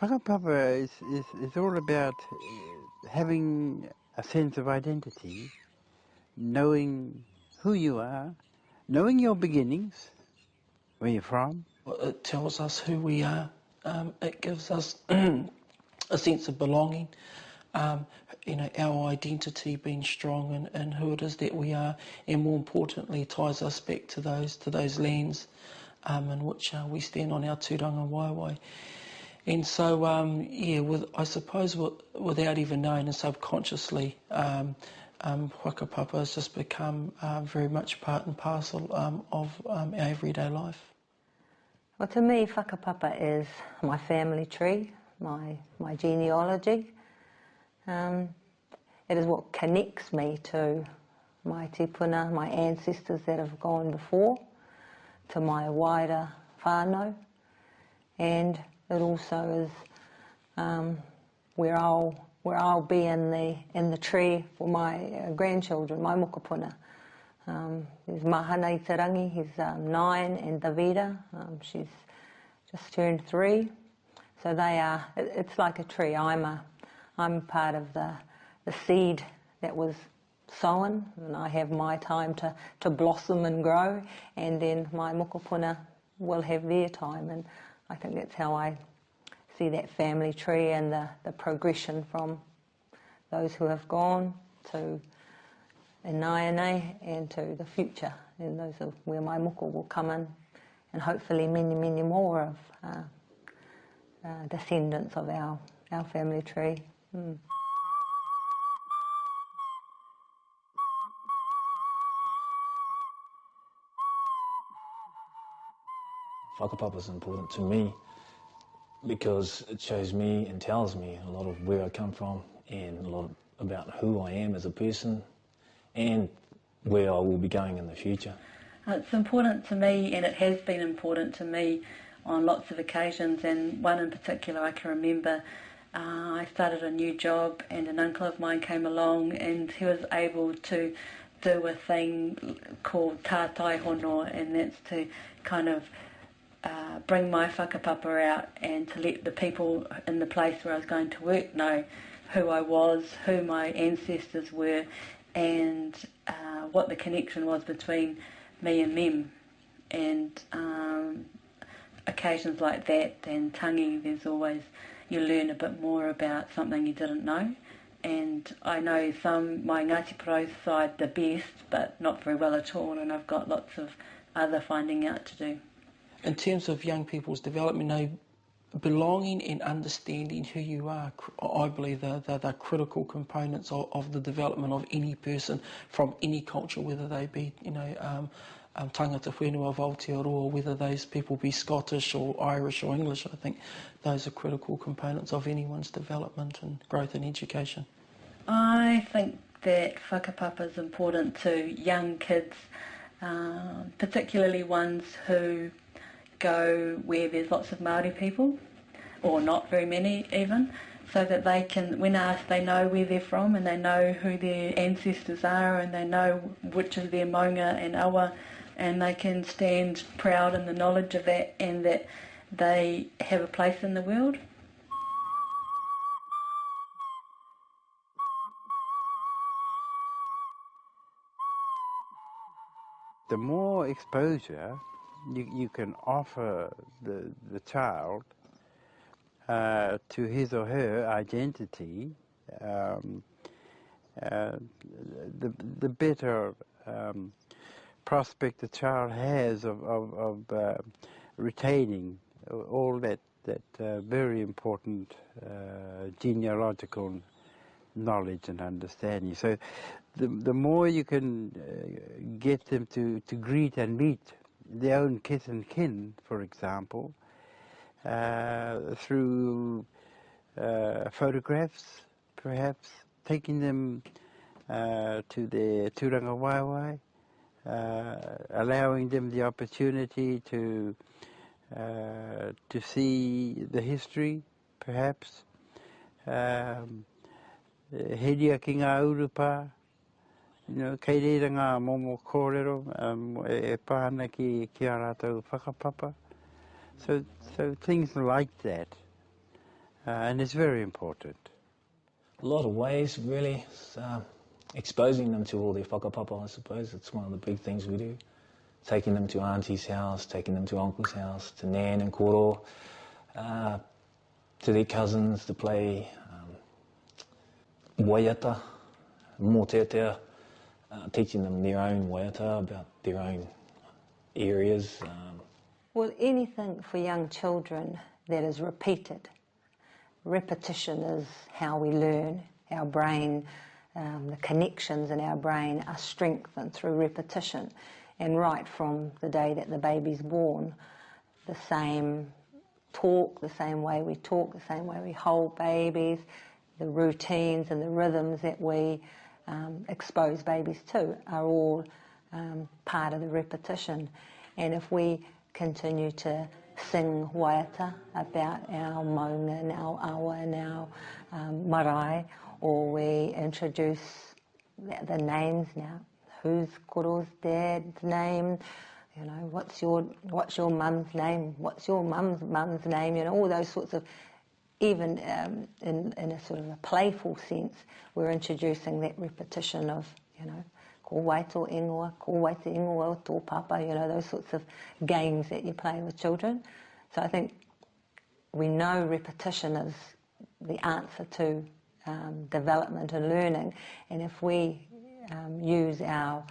Whakapapa is all about having a sense of identity, knowing who you are, knowing your beginnings, where you're from. It tells us who we are. It gives us a sense of belonging. Our identity being strong in who it is that we are, and more importantly, ties us back to those lands in which we stand on our tūranga waiwai. And so, I suppose without even knowing and subconsciously, whakapapa has just become very much part and parcel of our everyday life. Well, to me, whakapapa is my family tree, my genealogy. It is what connects me to my tipuna, my ancestors that have gone before, to my wider whānau, and it also is where I'll be in the tree for my grandchildren, my mokopuna. There's Mahana i Tarangi, he's 9, and Davida, she's just turned 3. So it's like a tree. I'm part of the seed that was sown, and I have my time to blossom and grow, and then my mokopuna will have their time, and I think that's how I see that family tree and the progression from those who have gone to Naianei and to the future, and those are where my moko will come in, and hopefully many, many more of descendants of our family tree. Whakapapa is important to me because it shows me and tells me a lot of where I come from and a lot about who I am as a person and where I will be going in the future. It's important to me, and it has been important to me on lots of occasions, and one in particular I can remember. I started a new job and an uncle of mine came along, and he was able to do a thing called tātai hono, and that's to kind of bring my whakapapa out and to let the people in the place where I was going to work know who I was, who my ancestors were, and what the connection was between me and them. And occasions like that and tangi, there's always, you learn a bit more about something you didn't know. And I know my Ngāti Porou side the best, but not very well at all, and I've got lots of other finding out to do. In terms of young people's development, belonging and understanding who you are, I believe they're critical components of the development of any person from any culture, whether they be, tangata whenua of Aotearoa, or whether those people be Scottish or Irish or English. I think those are critical components of anyone's development and growth and education. I think that whakapapa is important to young kids, particularly ones who go where there's lots of Māori people, or not very many even, so that they can, when asked, they know where they're from and they know who their ancestors are and they know which is their maunga and awa, and they can stand proud in the knowledge of that and that they have a place in the world. The more exposure you can offer the child to his or her identity, the better prospect the child has of retaining all that very important genealogical knowledge and understanding. So the more you can get them to greet and meet their own kith and kin, for example, through photographs, perhaps taking them to their tūranga waiwai, allowing them the opportunity to see the history, perhaps. Heria ki ngā urupa, kei reira ngā momo kōrero, e pāna ki a rātou whakapapa. So things like that and it's very important. A lot of ways, really. Exposing them to all their whakapapa, I suppose. It's one of the big things we do. Taking them to auntie's house, taking them to uncle's house, to nan and koro, to their cousins to play waiata, mōtetea, teaching them their own waiata about their own areas. Well, anything for young children that is repeated. Repetition is how we learn. Our brain, the connections in our brain are strengthened through repetition. And right from the day that the baby's born, the same talk, the same way we talk, the same way we hold babies, the routines and the rhythms that we expose babies to are all part of the repetition. And if we continue to sing waiata about our maunga and our awa and our marae, or we introduce the names now, who's koro's dad's name, you know, what's your mum's name, what's your mum's name, you know, all those sorts of, even in a sort of a playful sense, we're introducing that repetition of, you know, ko waito ingoa, ko waito ingoa o tō papa, you know, those sorts of games that you play with children. So I think we know repetition is the answer to development and learning, and if we use our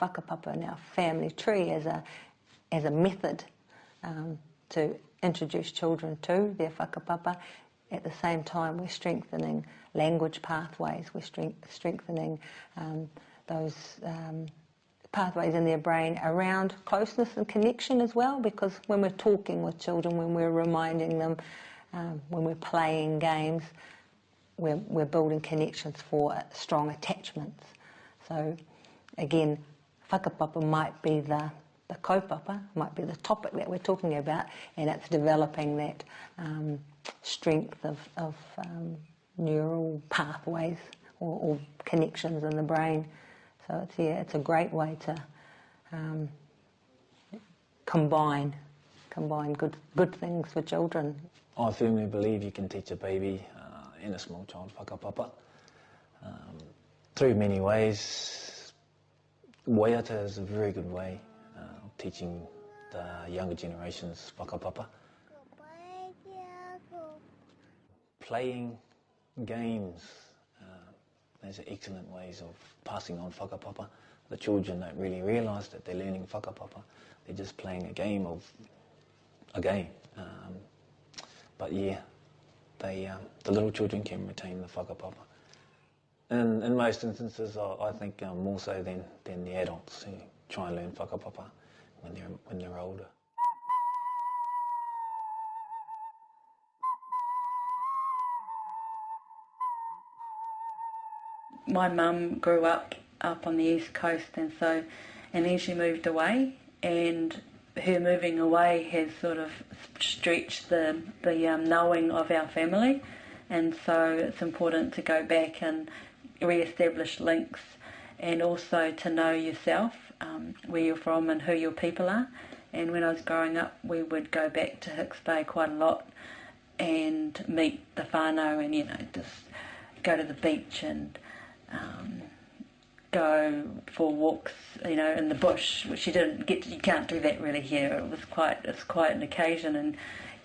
whakapapa and our family tree as a method to introduce children to their whakapapa, at the same time we're strengthening language pathways, we're strengthening those pathways in their brain around closeness and connection as well, because when we're talking with children, when we're reminding them, when we're playing games, we're building connections for strong attachments. So again, whakapapa might be the kaupapa, might be the topic that we're talking about, and it's developing that strength of neural pathways or connections in the brain. So it's a great way to combine good things for children. I firmly believe you can teach a baby and a small child whakapapa through many ways. Waiata is a very good way of teaching the younger generations whakapapa. Playing games, those are excellent ways of passing on whakapapa. The children don't really realise that they're learning whakapapa. They're just playing a game. But yeah, the little children can retain the whakapapa. In most instances, I think more so than the adults who try and learn whakapapa when they're older. My mum grew up on the east coast, and then she moved away, and her moving away has sort of stretched the knowing of our family, and so it's important to go back and re-establish links, and also to know yourself, where you're from and who your people are. And when I was growing up, we would go back to Hicks Bay quite a lot and meet the whānau, and just go to the beach and go for walks, in the bush, which you can't do that really here. It's quite an occasion, and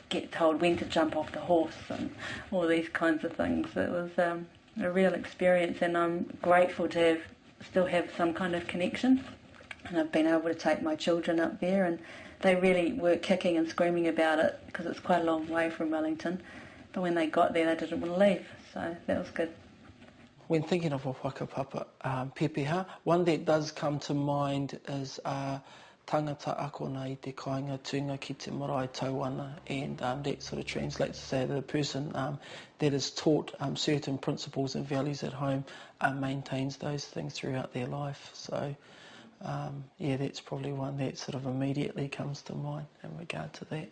get told when to jump off the horse and all these kinds of things. It was a real experience, and I'm grateful to still have some kind of connection. And I've been able to take my children up there, and they really were kicking and screaming about it because it's quite a long way from Wellington. But when they got there, they didn't want to leave, so that was good. When thinking of a whakapapa pepeha, one that does come to mind is tangata akona i te kāinga tūnga ki te marae tauana, and that sort of translates to say that a person that is taught certain principles and values at home maintains those things throughout their life. So that's probably one that sort of immediately comes to mind in regard to that.